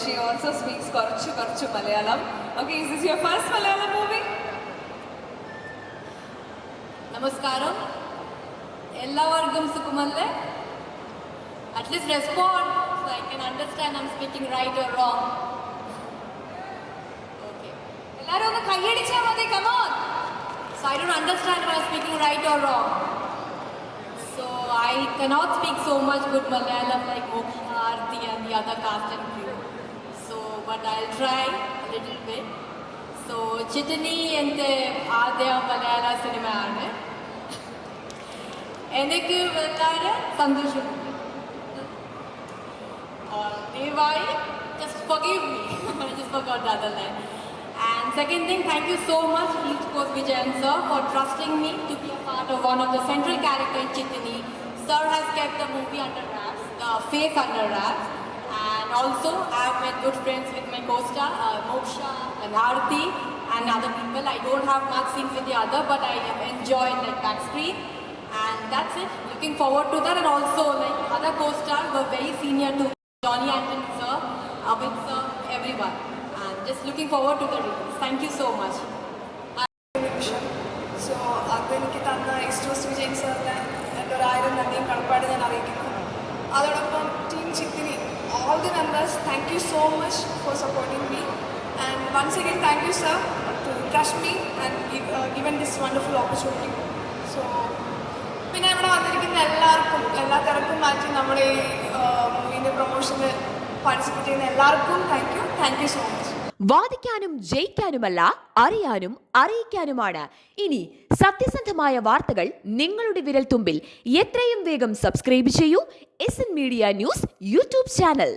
She also speaks Korchu Malayalam. Okay, is this your first Malayalam movie? Namaskaram. Ellavarkum sukumalle. At least respond so I can understand I'm speaking right or wrong. Okay. Ellarum ഒന്ന് കൈയടിച്ചാ മതി, come on. So I don't understand if I'm speaking right or wrong. So I cannot speak so much good Malayalam like Moksha, Aarti and the other cast and crew. But I'll try a little bit. So Chittani എൻ്റെ ആദ്യ മലയാള സിനിമയാണ്. എനിക്ക് വളരെ സന്തോഷമുണ്ട്. ദയവായി just forgive me. I just forgot the other line. And second thing, thank you so much East Coast Vijayan sir for trusting me to be a part of one of the central character in Chittani. Sir has kept the movie under wraps, the face under wraps. And also, I have made good friends with my co-star, Moksha and Aarti and other people. I don't have much scenes with the other, but I enjoy like backscreen. And that's it. Looking forward to that. And also, like other co-stars were very senior to Johnny Anthony sir, Abid sir, everyone. And just looking forward to the release. Thank you so much. So, എനിക്ക് തന്ന East Coast Vijayan സാറിന് എൻ്റെ 1000 നന്ദിയും കടപ്പാടും ഞാൻ അറിയിക്കുന്നു. അതോടൊപ്പം team Chithini, all the members, thank you so much for supporting me, and once again thank you sir to trust me and given this wonderful opportunity. So പിന്നെ ഇവിടെ വന്നിരിക്കുന്ന എല്ലാ തിരക്കും മാറ്റി നമ്മുടെ ഈ മൂവിൻ്റെ പ്രൊമോഷന് പാർട്ടിസിപ്പേറ്റ് ചെയ്യുന്ന എല്ലാവർക്കും താങ്ക് യു സോ മച്ച്. വാദിക്കാനും ജയിക്കാനുമല്ല, അറിയാനും അറിയിക്കാനുമാണ്. ഇനി സത്യസന്ധമായ വാർത്തകൾ നിങ്ങളുടെ വിരൽത്തുമ്പിൽ. എത്രയും വേഗം സബ്സ്ക്രൈബ് ചെയ്യൂ SN media news YouTube channel.